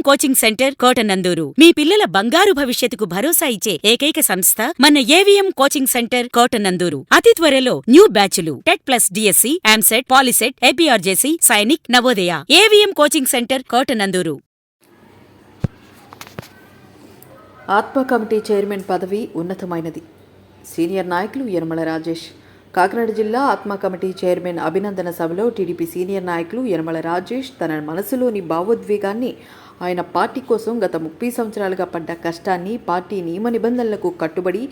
Coaching centre Kotananduru మీ పిల్లల బంగారు భవిష్యత్తుకు భరోసా ఇచ్చే ఏకైక సంస్థ మన ఏవిఎం కోచింగ్ సెంటర్ కోటనందూరు. అతి త్వరలో న్యూ బ్యాచ్లు TET plus DSC, EAMCET, POLYCET, APRJC, Sainik, Navodaya. AVM coaching centre Kotananduru. ATMA committee chairman పదవి ఉన్నతమైనది. సీనియర్ నాయకులు యనమల రాజేష్. కాకినాడ జిల్లా ఆత్మ కమిటీ చైర్మన్ అభినందన సభలో టీడీపీ సీనియర్ నాయకులు యనమల రాజేష్ తన మనసులోని భావోద్వేగాన్ని, ఆయన పార్టీ కోసం గత 30 సంవత్సరాలుగా పడ్డ కష్టాన్ని, పార్టీ నియమ నిబంధనలకు కట్టుబడి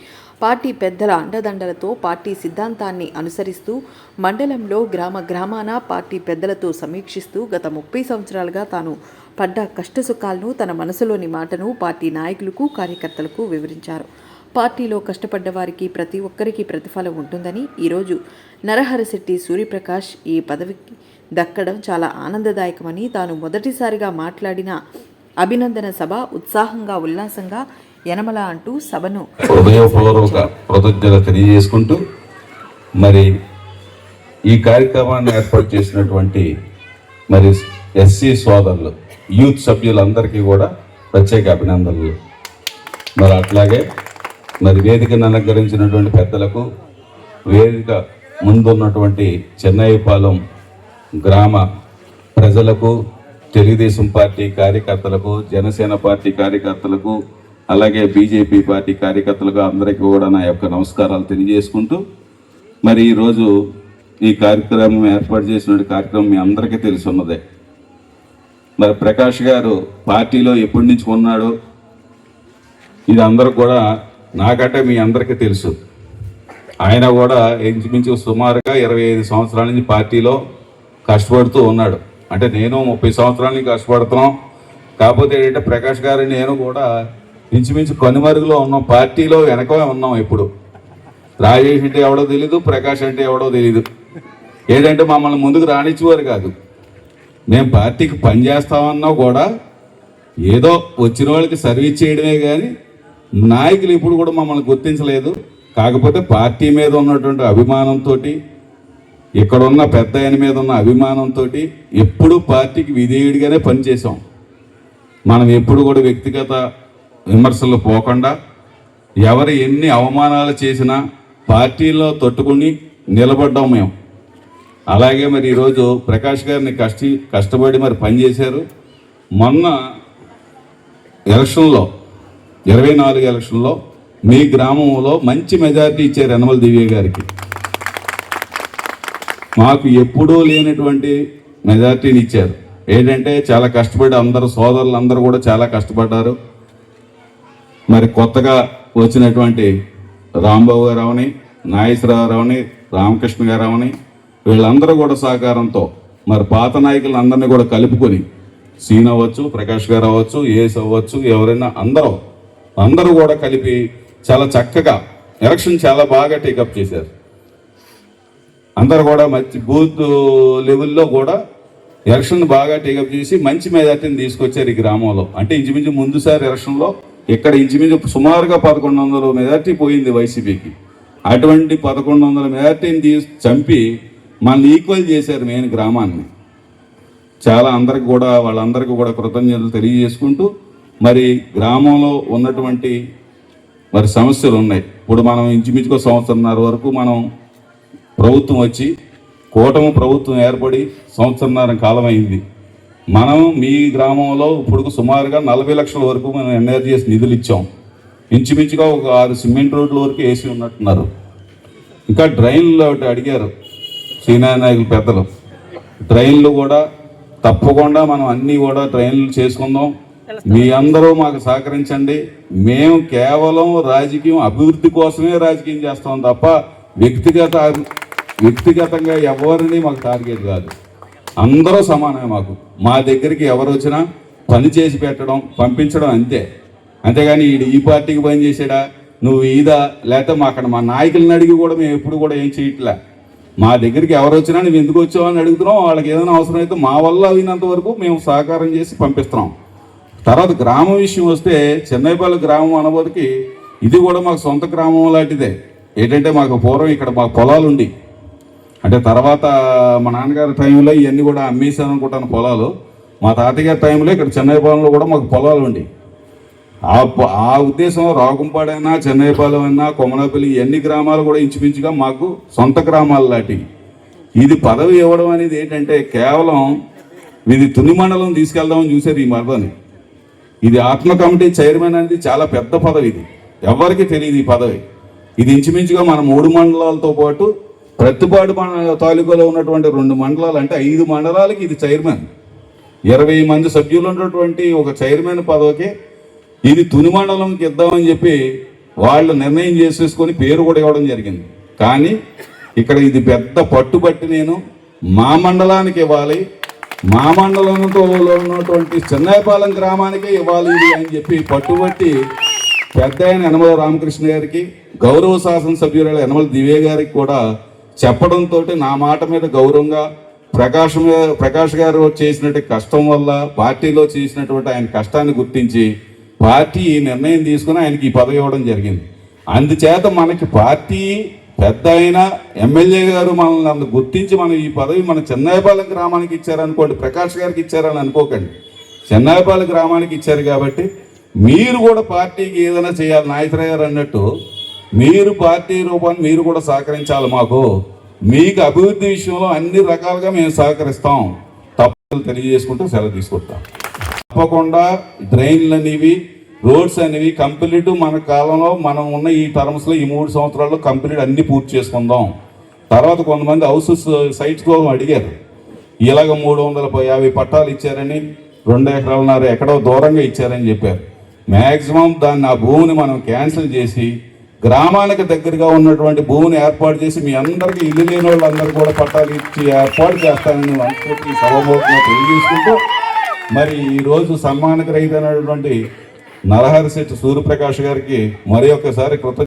పార్టీ పెద్దల అండదండలతో పార్టీ సిద్ధాంతాన్ని అనుసరిస్తూ మండలంలో గ్రామాన పార్టీ పెద్దలతో సమీక్షిస్తూ గత 30 సంవత్సరాలుగా తాను పడ్డ కష్టసుఖాలను, తన మనసులోని మాటను పార్టీ నాయకులకు, కార్యకర్తలకు వివరించారు. పార్టీలో కష్టపడ్డ వారికి ప్రతి ఒక్కరికి ప్రతిఫలం ఉంటుందని, ఈరోజు నరహరశెట్టి సూర్యప్రకాష్ ఈ పదవికి దక్కడం చాలా ఆనందదాయకమని, తాను మొదటిసారిగా మాట్లాడిన అభినందన సభ ఉత్సాహంగా, ఉల్లాసంగా యనమల అంటూ సభను హృదయపూర్వక కృతజ్ఞత తెలియజేసుకుంటూ, మరి ఈ కార్యక్రమాన్ని ఏర్పాటు చేసినటువంటి మరి ఎస్సీ సోదరులు, యూత్ సభ్యులందరికీ కూడా ప్రత్యేక అభినందనలు. మరి అట్లాగే మరి వేదికను అలంకరించినటువంటి పెద్దలకు, వేదిక ముందున్నటువంటి చెన్నైపాలెం గ్రామ ప్రజలకు, తెలుగుదేశం పార్టీ కార్యకర్తలకు, జనసేన పార్టీ కార్యకర్తలకు, అలాగే బీజేపీ పార్టీ కార్యకర్తలకు అందరికీ కూడా నా యొక్క నమస్కారాలు తెలియజేసుకుంటూ, మరి ఈరోజు ఈ కార్యక్రమం ఏర్పాటు చేసిన కార్యక్రమం మీ అందరికీ తెలిసి ఉన్నదే. మరి ప్రకాష్ గారు పార్టీలో ఎప్పటి నుంచి ఉన్నాడో ఇది అందరూ కూడా, నాకంటే మీ అందరికీ తెలుసు. ఆయన కూడా ఇంచుమించు సుమారుగా 25 సంవత్సరాల నుంచి పార్టీలో కష్టపడుతూ ఉన్నాడు. అంటే నేను 30 సంవత్సరాల నుంచి కష్టపడుతున్నాం. కాకపోతే ఏంటంటే ప్రకాష్ గారు నేను కూడా ఇంచుమించు కనుమరుగులో ఉన్నాం, పార్టీలో వెనకమే ఉన్నాం. ఇప్పుడు రాజేష్ అంటే ఎవడో తెలీదు, ప్రకాష్ అంటే ఎవడో తెలీదు. ఏంటంటే మమ్మల్ని ముందుకు రానిచ్చేవారు కాదు. మేము పార్టీకి పనిచేస్తామన్నా కూడా ఏదో వచ్చిన వాళ్ళకి సర్వీస్ చేయడమే కానీ నాయకులు ఇప్పుడు కూడా మమ్మల్ని గుర్తించలేదు. కాకపోతే పార్టీ మీద ఉన్నటువంటి అభిమానంతో, ఇక్కడ ఉన్న పెద్ద ఆయన మీద ఉన్న అభిమానంతో ఎప్పుడు పార్టీకి విధేయుడిగానే పనిచేసాం. మనం ఎప్పుడు కూడా వ్యక్తిగత విమర్శలు పోకుండా, ఎవరు ఎన్ని అవమానాలు చేసినా పార్టీలో తట్టుకుని నిలబడ్డాం మేము. అలాగే మరి ఈరోజు ప్రకాష్ గారిని కష్టపడి మరి పనిచేశారు. మొన్న ఎలక్షన్లో 24 ఎలక్షన్లో మీ గ్రామంలో మంచి మెజారిటీ ఇచ్చారు యనమల దివ్య గారికి. మాకు ఎప్పుడూ లేనటువంటి మెజారిటీని ఇచ్చారు. ఏంటంటే చాలా కష్టపడి అందరూ సోదరులందరూ కూడా చాలా కష్టపడ్డారు. మరి కొత్తగా వచ్చినటువంటి రాంబాబు గారు అవని, నాగేశ్వరరావు అవని, రామకృష్ణ గారు అవని, వీళ్ళందరూ కూడా సహకారంతో మరి పాత నాయకులందరినీ కూడా కలుపుకొని, సీన్ అవ్వచ్చు, ప్రకాష్ గారు అవ్వచ్చు, ఏఎస్ అవ్వచ్చు, ఎవరైనా అందరూ కూడా కలిపి చాలా చక్కగా ఎలక్షన్ చాలా బాగా టేకప్ చేశారు. అందరూ కూడా మంచి బూత్ లెవెల్లో కూడా ఎలక్షన్ బాగా టేకప్ చేసి మంచి మెజార్టీని తీసుకొచ్చారు ఈ గ్రామంలో. అంటే ఇంచుమించు ముందుసారి ఎలక్షన్లో ఇక్కడ ఇంచుమించు సుమారుగా 1100 మెజార్టీ పోయింది వైసీపీకి. అటువంటి 1100 మెజార్టీని చంపి మనల్ని ఈక్వల్ చేశారు మెయిన్ గ్రామాన్ని. చాలా వాళ్ళందరికీ కూడా కృతజ్ఞతలు తెలియజేసుకుంటూ, మరి గ్రామంలో ఉన్నటువంటి మరి సమస్యలు ఉన్నాయి. ఇప్పుడు మనం ఇంచుమించుకో 1.5 సంవత్సరాల వరకు మనం ప్రభుత్వం వచ్చి, కూటమి ప్రభుత్వం ఏర్పడి 1.5 సంవత్సరాల కాలం అయింది. మనం మీ గ్రామంలో ఇప్పుడు సుమారుగా 40 లక్షల వరకు మనం ఎన్ఆర్జీఎస్ నిధులు ఇచ్చాం. ఇంచుమించుగా ఒక 6 సిమెంట్ రోడ్ల వరకు వేసి ఉన్నట్టున్నారు. ఇంకా డ్రైన్లు ఒకటి అడిగారు సీనియర్ నాయకులు పెద్దలు. డ్రైన్లు కూడా తప్పకుండా మనం అన్నీ కూడా డ్రైన్లు చేసుకుందాం. మీ అందరూ మాకు సహకరించండి. మేము కేవలం రాజకీయం అభివృద్ధి కోసమే రాజకీయం చేస్తాం తప్ప వ్యక్తిగతంగా ఎవరిని మాకు టార్గెట్ కాదు. అందరూ సమానమే. మా దగ్గరికి ఎవరు వచ్చినా పని చేసి పెట్టడం, పంపించడం అంతే. అంతేగాని ఈ పార్టీకి పని చేసాడా, నువ్వు ఈదా, లేకపోతే మా నాయకులను అడిగి కూడా మేము ఎప్పుడు కూడా ఏం చేయట్లే. మా దగ్గరికి ఎవరు వచ్చినా నువ్వు ఎందుకు వచ్చావు అని అడుగుతున్నాం. వాళ్ళకి ఏదైనా అవసరం అయితే మా వల్ల అయినంత వరకు మేము సహకారం చేసి పంపిస్తున్నాం. తర్వాత గ్రామం విషయం వస్తే, చెన్నైపాలెం గ్రామం అనబోదికి ఇది కూడా మాకు సొంత గ్రామం లాంటిదే. ఏంటంటే మాకు పూర్వం ఇక్కడ మాకు పొలాలు ఉండి, అంటే తర్వాత మా నాన్నగారి టైంలో ఇవన్నీ కూడా అమ్మేసాను అనుకుంటాను పొలాలు. మా తాతగారి టైంలో ఇక్కడ చెన్నైపాలెంలో కూడా మాకు పొలాలు ఉండి ఆ ఉద్దేశం రాగుంపాడైనా చెన్నైపాలెం అయినా కొమనపల్లి ఎన్ని గ్రామాలు కూడా ఇంచుమించుగా మాకు సొంత గ్రామాలు లాంటివి. ఇది పదవి ఇవ్వడం అనేది ఏంటంటే కేవలం ఇది తుని మండలం తీసుకెళ్దామని చూసారు ఈ మరదని. ఇది ఆత్మ కమిటీ చైర్మన్ అనేది చాలా పెద్ద పదవి. ఇది ఎవరికి తెలియదు ఈ పదవి. ఇది ఇంచుమించుగా మన 3 మండలాలతో పాటు ప్రతిపాడు తాలూకాలో ఉన్నటువంటి 2 మండలాలు అంటే 5 మండలాలకి ఇది చైర్మన్. 20 మంది సభ్యులు ఉన్నటువంటి ఒక చైర్మన్ పదవికి ఇది తుని మండలంకి ఇద్దామని చెప్పి వాళ్ళు నిర్ణయం చేసేసుకొని పేరు కూడా ఇవ్వడం జరిగింది. కానీ ఇక్కడ ఇది పెద్ద పట్టుబట్టి నేను మా మండలానికి ఇవ్వాలి, మా మండలంతో ఉన్నటువంటి చెన్నైపాలెం గ్రామానికే ఇవ్వాలి ఇది అని చెప్పి పట్టుబట్టి పెద్ద ఆయన యనమల రామకృష్ణ గారికి, గౌరవ శాసనసభ్యురాలు యనమల దివ్య గారికి కూడా చెప్పడంతో నా మాట మీద గౌరవంగా ప్రకాష్ గారు చేసినట్టు కష్టం వల్ల పార్టీలో చేసినటువంటి ఆయన కష్టాన్ని గుర్తించి పార్టీ ఈ నిర్ణయం తీసుకుని ఆయనకి ఈ పదవి ఇవ్వడం జరిగింది. అందుచేత మనకి పార్టీ పెద్ద అయిన ఎమ్మెల్యే గారు మనల్ని గుర్తించి మనం ఈ పదవి మన చెన్నైపాలెం గ్రామానికి ఇచ్చారనుకోండి, ప్రకాష్ గారికి ఇచ్చారని అనుకోకండి, చెన్నైపాలెం గ్రామానికి ఇచ్చారు కాబట్టి మీరు కూడా పార్టీకి ఏదైనా చేయాలి. నాయకురావు గారు అన్నట్టు మీరు పార్టీ రూపాన్ని మీరు కూడా సహకరించాలి. మాకు మీకు అభివృద్ధి విషయంలో అన్ని రకాలుగా మేము సహకరిస్తాం. తప్పని తెలియజేసుకుంటూ సెలవు తీసుకుంటాం. తప్పకుండా డ్రైన్లు అనేవి, రోడ్స్ అనేవి కంప్లీట్ మన కాలంలో మనం ఉన్న ఈ టర్మ్స్లో ఈ 3 సంవత్సరాల్లో కంప్లీట్ అన్ని పూర్తి చేసుకుందాం. తర్వాత కొంతమంది హౌసెస్ సైట్స్ కోసం అడిగారు. ఇలాగ 350 పట్టాలు ఇచ్చారని 2 ఎకరాలన్నర ఎక్కడో దూరంగా ఇచ్చారని చెప్పారు. మ్యాక్సిమం దాన్ని ఆ భూమిని మనం క్యాన్సిల్ చేసి గ్రామానికి దగ్గరగా ఉన్నటువంటి భూమిని ఏర్పాటు చేసి మీ అందరికీ ఇల్లు లేని వాళ్ళందరూ కూడా పట్టాలు ఇచ్చి ఏర్పాటు చేస్తానని అనుకుంటే సభాముఖంగా తెలియజేసుకుంటూ మరి ఈరోజు సన్మానగ్రహీతైనటువంటి నరహరి శెట్టి సూర్యప్రకాష్ గారికి మరి ఒక్కసారి కృతజ్ఞత